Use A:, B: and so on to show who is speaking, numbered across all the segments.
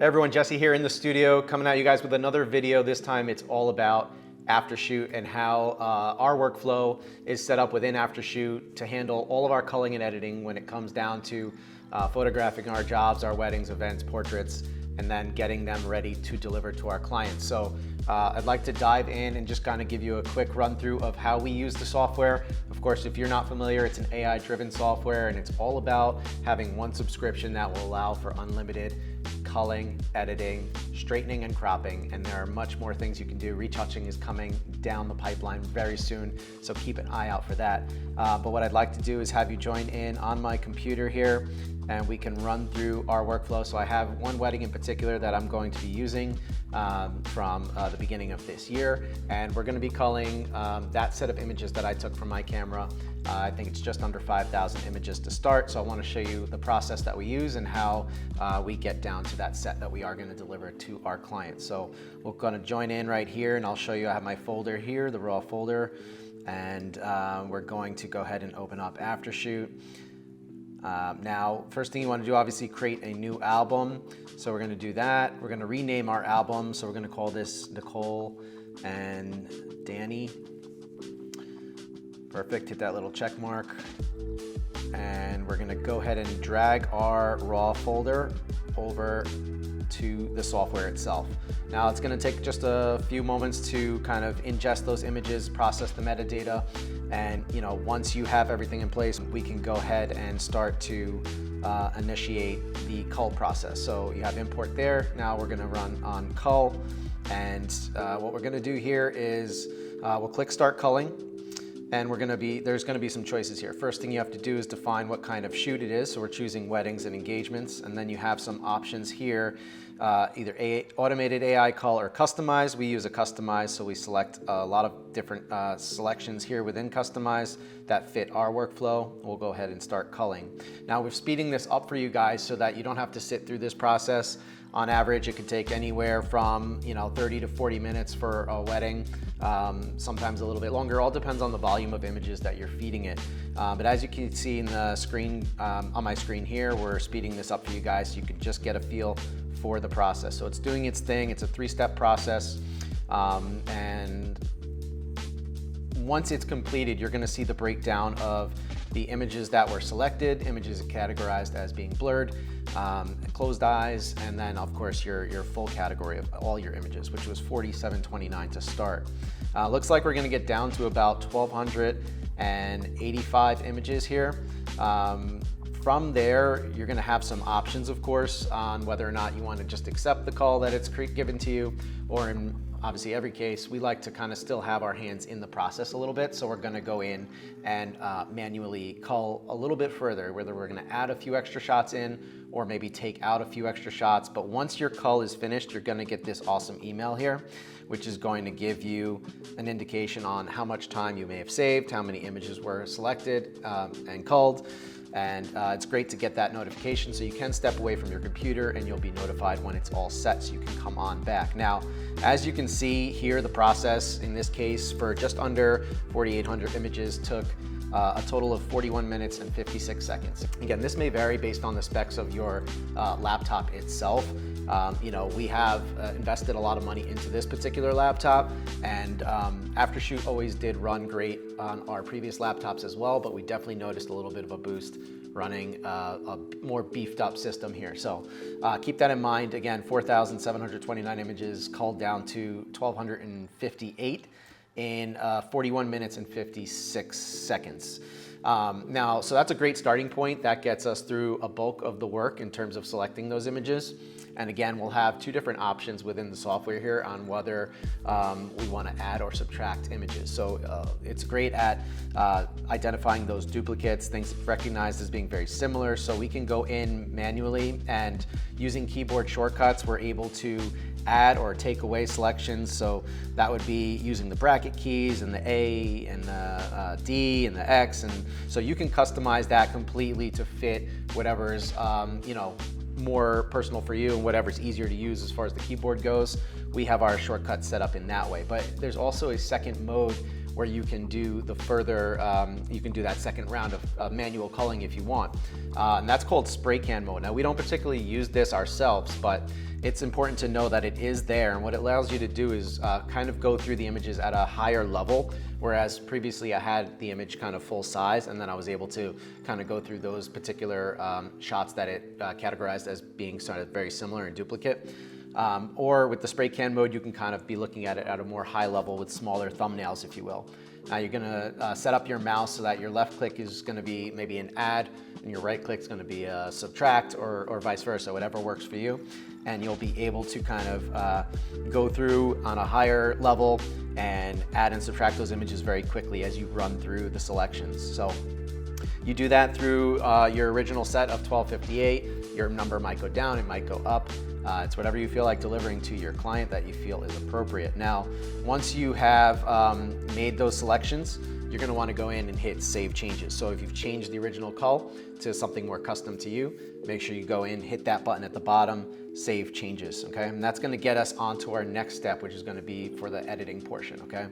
A: Hey everyone, Jesse here in the studio, coming at you guys with another video. This time it's all about Aftershoot and how our workflow is set up within Aftershoot to handle all of our culling and editing when it comes down to photographing our jobs, our weddings, events, portraits, and then getting them ready to deliver to our clients. So I'd like to dive in and just kind of give you a quick run through of how we use the software. Of course, if you're not familiar, it's an AI-driven software and it's all about having one subscription that will allow for unlimited culling, editing, straightening and cropping, and there are much more things you can do. Retouching is coming down the pipeline very soon, so keep an eye out for that. But what I'd like to do is have you join in on my computer here and we can run through our workflow. So I have one wedding in particular that I'm going to be using from the beginning of this year, and we're going to be culling that set of images that I took from my camera. I think it's just under 5,000 images to start, so I want to show you the process that we use and how we get down to that set that we are going to deliver to our clients. So we're going to join in right here, and I'll show you. I have my folder here, the raw folder, and we're going to go ahead and open up Aftershoot. Now, first thing you want to do, obviously, create a new album. So we're going to do that. We're going to rename our album. So we're going to call this Nicole and Danny. Perfect. Hit that little check mark. And we're going to go ahead and drag our raw folder over to the software itself. Now it's going to take just a few moments to kind of ingest those images, process the metadata, and once you have everything in place, we can go ahead and start to initiate the cull process. So you have import there. Now we're going to run on cull, and what we're going to do here is we'll click start culling. And there's going to be some choices here. First thing you have to do is define what kind of shoot it is. So we're choosing weddings and engagements. And then you have some options here, either automated AI cull or customized. We use a customized, so we select a lot of different selections here within customized that fit our workflow. We'll go ahead and start culling. Now we're speeding this up for you guys so that you don't have to sit through this process. On average, it could take anywhere from 30 to 40 minutes for a wedding, sometimes a little bit longer. All depends on the volume of images that you're feeding it. But as you can see in the screen, on my screen here, we're speeding this up for you guys so you can just get a feel for the process. So it's doing its thing. It's a 3-step process, and once it's completed, you're going to see the breakdown of the images that were selected, images categorized as being blurred, closed eyes, and then of course your full category of all your images, which was 4729 to start. Looks like we're going to get down to about 1,285 images here. From there, you're going to have some options, of course, on whether or not you want to just accept the call that it's given to you, or in obviously every case, we like to kind of still have our hands in the process a little bit. So we're going to go in and manually cull a little bit further, whether we're going to add a few extra shots in or maybe take out a few extra shots. But once your cull is finished, you're going to get this awesome email here, which is going to give you an indication on how much time you may have saved, how many images were selected and culled. And it's great to get that notification so you can step away from your computer and you'll be notified when it's all set so you can come on back. Now, as you can see here, the process in this case for just under 4,800 images took a total of 41 minutes and 56 seconds. Again, this may vary based on the specs of your laptop itself. We have invested a lot of money into this particular laptop, and Aftershoot always did run great on our previous laptops as well, but we definitely noticed a little bit of a boost running a more beefed up system here. So keep that in mind. Again, 4,729 images culled down to 1,258 in 41 minutes and 56 seconds. Now, so that's a great starting point. That gets us through a bulk of the work in terms of selecting those images. And again, we'll have two different options within the software here on whether we want to add or subtract images. So it's great at identifying those duplicates, things recognized as being very similar. So we can go in manually, and using keyboard shortcuts, we're able to add or take away selections. So that would be using the bracket keys and the A and the D and the X. And so you can customize that completely to fit whatever's, more personal for you and whatever's easier to use as far as the keyboard goes. We have our shortcuts set up in that way. But there's also a second mode where you can do the further, you can do that second round of manual culling if you want. And that's called spray can mode. Now, we don't particularly use this ourselves, but it's important to know that it is there. And what it allows you to do is kind of go through the images at a higher level, whereas previously I had the image kind of full size, and then I was able to kind of go through those particular shots that it categorized as being sort of very similar and duplicate. Or with the spray can mode, you can kind of be looking at it at a more high level with smaller thumbnails, if you will. Now you're gonna set up your mouse so that your left click is gonna be maybe an add, and your right click is gonna be a subtract, or vice versa, whatever works for you. And you'll be able to kind of go through on a higher level and add and subtract those images very quickly as you run through the selections. So you do that through your original set of 1258. Your number might go down, it might go up. It's whatever you feel like delivering to your client that you feel is appropriate. Now, once you have made those selections, you're gonna wanna go in and hit Save Changes. So if you've changed the original cull to something more custom to you, make sure you go in, hit that button at the bottom, Save Changes, okay? And that's gonna get us onto our next step, which is gonna be for the editing portion, okay?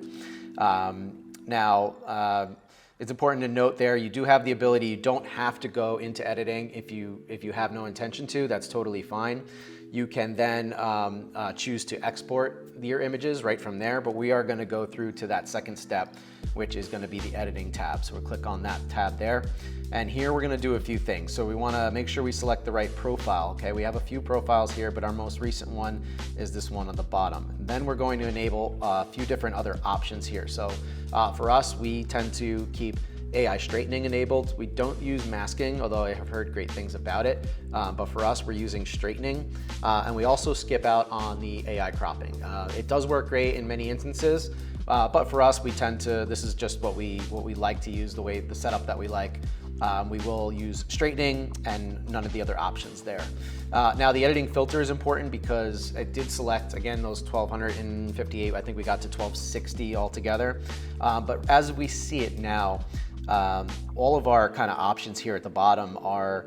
A: It's important to note there, you do have the ability, you don't have to go into editing if you have no intention to, that's totally fine. You can then choose to export your images right from there, but we are gonna go through to that second step, which is gonna be the editing tab. So we'll click on that tab there. And here we're gonna do a few things. So we wanna make sure we select the right profile, okay? We have a few profiles here, but our most recent one is this one on the bottom. And then we're going to enable a few different other options here. So for us, we tend to keep AI straightening enabled. We don't use masking, although I have heard great things about it. But for us, we're using straightening. And we also skip out on the AI cropping. It does work great in many instances, but for us, we tend to, this is just what we like to use, the setup that we like. We will use straightening and none of the other options there. Now the editing filter is important because it did select, again, those 1258, I think we got to 1260 altogether. But as we see it now, all of our kind of options here at the bottom are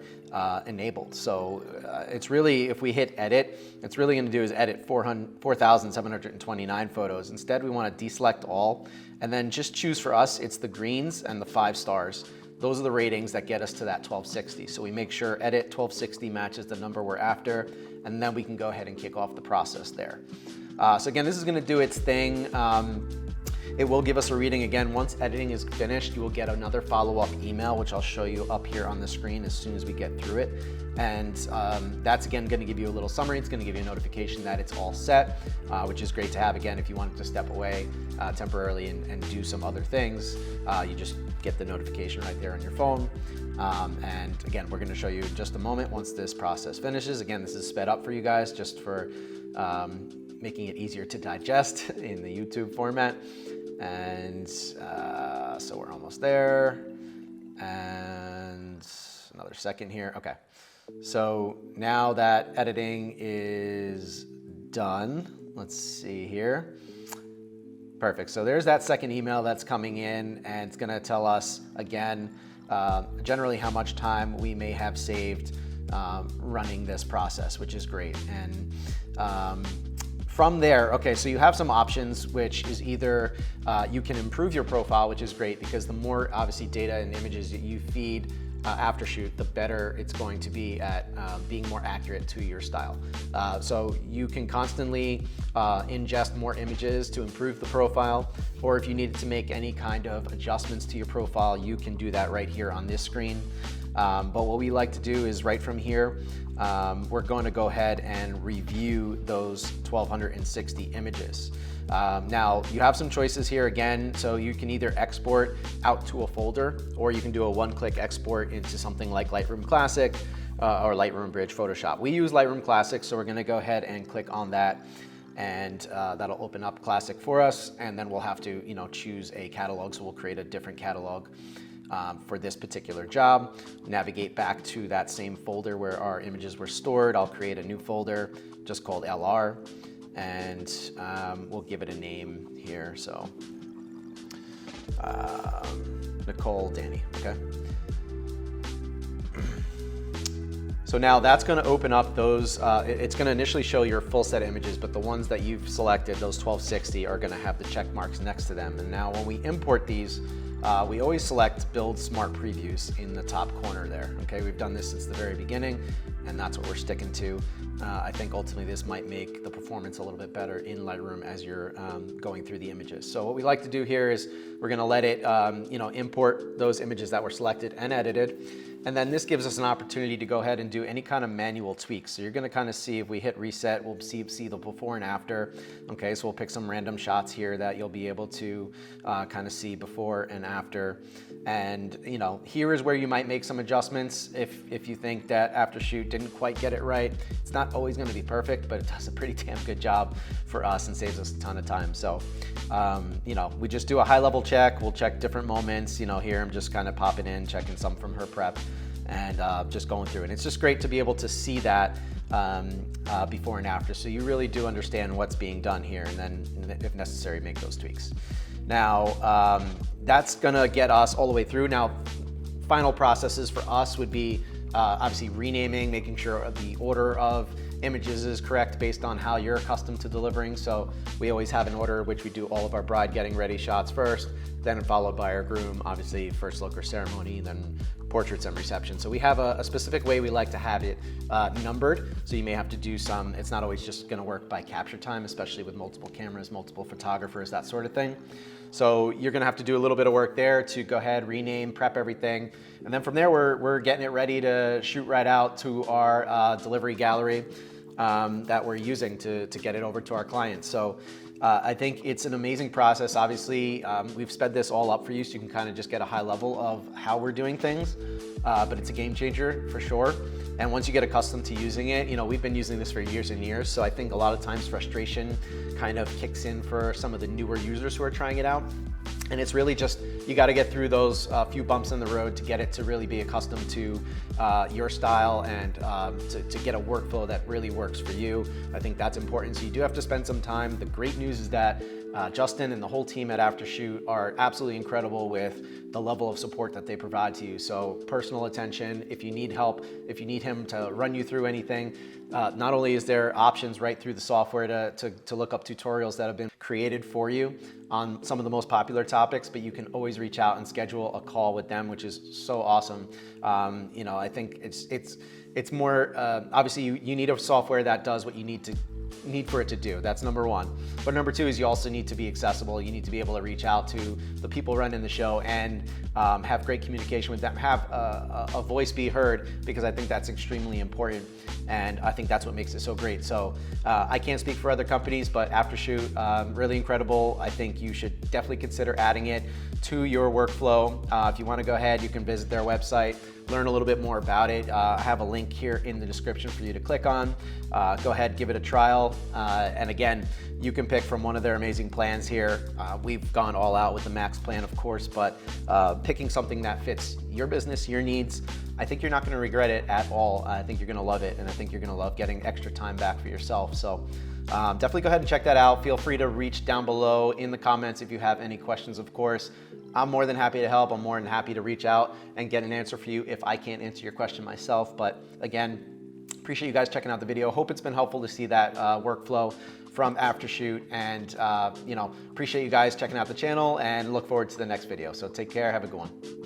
A: enabled. So it's really, if we hit edit, it's really going to do is edit 4,729 photos. Instead, we want to deselect all and then just choose for us, it's the greens and the 5 stars. Those are the ratings that get us to that 1260. So we make sure edit 1260 matches the number we're after, and then we can go ahead and kick off the process there. So again, this is going to do its thing. It will give us a reading. Again, once editing is finished, you will get another follow-up email, which I'll show you up here on the screen as soon as we get through it. And that's, again, going to give you a little summary. It's going to give you a notification that it's all set, which is great to have. Again, if you wanted to step away temporarily and do some other things, you just get the notification right there on your phone. And again, we're going to show you in just a moment once this process finishes. Again, this is sped up for you guys just for making it easier to digest in the YouTube format. And so we're almost there, and another second here. Okay, so now that editing is done, let's see here. Perfect, so there's that second email that's coming in, and it's gonna tell us, again, generally how much time we may have saved running this process, which is great. And from there, okay, so you have some options, which is either you can improve your profile, which is great because the more obviously data and images that you feed Aftershoot, the better it's going to be at being more accurate to your style. So you can constantly ingest more images to improve the profile, or if you needed to make any kind of adjustments to your profile, you can do that right here on this screen. But what we like to do is right from here, we're going to go ahead and review those 1260 images. Now you have some choices here again, so you can either export out to a folder, or you can do a one-click export into something like Lightroom Classic or Lightroom Bridge Photoshop. We use Lightroom Classic, so we're going to go ahead and click on that, and that'll open up Classic for us, and then we'll have to choose a catalog, so we'll create a different catalog for this particular job. Navigate back to that same folder where our images were stored. I'll create a new folder just called LR, and we'll give it a name here. So Nicole Danny, okay? So now that's going to open up those, it's going to initially show your full set of images, but the ones that you've selected, those 1260, are going to have the check marks next to them. And now when we import these, we always select Build Smart Previews in the top corner there. Okay, we've done this since the very beginning, and that's what we're sticking to. I think ultimately this might make the performance a little bit better in Lightroom as you're going through the images. So what we like to do here is we're going to let it import those images that were selected and edited. And then this gives us an opportunity to go ahead and do any kind of manual tweaks. So you're going to kind of see, if we hit reset, we'll see the before and after. Okay, so we'll pick some random shots here that you'll be able to kind of see before and after. And here is where you might make some adjustments if you think that Aftershoot didn't quite get it right. It's not always going to be perfect, but it does a pretty damn good job for us and saves us a ton of time. So we just do a high level check. We'll check different moments. Here I'm just kind of popping in, checking some from her prep, and just going through it. It's just great to be able to see that before and after, so you really do understand what's being done here, and then if necessary, make those tweaks. Now that's gonna get us all the way through. Now final processes for us would be obviously renaming, making sure the order of images is correct based on how you're accustomed to delivering. So we always have an order which we do all of our bride getting ready shots first, then followed by our groom, obviously first look or ceremony, then portraits and reception. So we have a specific way we like to have it numbered. So you may have to do some, it's not always just gonna work by capture time, especially with multiple cameras, multiple photographers, that sort of thing. So you're gonna have to do a little bit of work there to go ahead, rename, prep everything. And then from there, we're getting it ready to shoot right out to our delivery gallery that we're using to get it over to our clients. So I think it's an amazing process. Obviously, we've sped this all up for you so you can kind of just get a high level of how we're doing things, but it's a game changer for sure. And once you get accustomed to using it, we've been using this for years and years, so I think a lot of times frustration kind of kicks in for some of the newer users who are trying it out. And it's really just, you got to get through those few bumps in the road to get it to really be accustomed to your style and to get a workflow that really works for you. I think that's important. So you do have to spend some time. The great news is that Justin and the whole team at Aftershoot are absolutely incredible with the level of support that they provide to you. So personal attention, if you need help, if you need him to run you through anything, not only is there options right through the software to look up tutorials that have been created for you on some of the most popular topics, but you can always reach out and schedule a call with them, which is so awesome. I think it's more, obviously you need a software that does what you need for it to do. That's number one. But number two is you also need to be accessible. You need to be able to reach out to the people running the show and have great communication with them, have a voice be heard, because I think that's extremely important. And I think that's what makes it so great. So I can't speak for other companies, but Aftershoot, really incredible. I think you should definitely consider adding it to your workflow. If you want to go ahead, you can visit their website, learn a little bit more about it. I have a link here in the description for you to click on. Go ahead, give it a trial. And again, you can pick from one of their amazing plans here. We've gone all out with the Max plan, of course, but picking something that fits your business, your needs, I think you're not going to regret it at all. I think you're going to love it, and I think you're going to love getting extra time back for yourself. So definitely go ahead and check that out. Feel free to reach down below in the comments if you have any questions, of course. I'm more than happy to help. I'm more than happy to reach out and get an answer for you if I can't answer your question myself. But again, appreciate you guys checking out the video. Hope it's been helpful to see that workflow from Aftershoot, and appreciate you guys checking out the channel, and look forward to the next video. So take care, have a good one.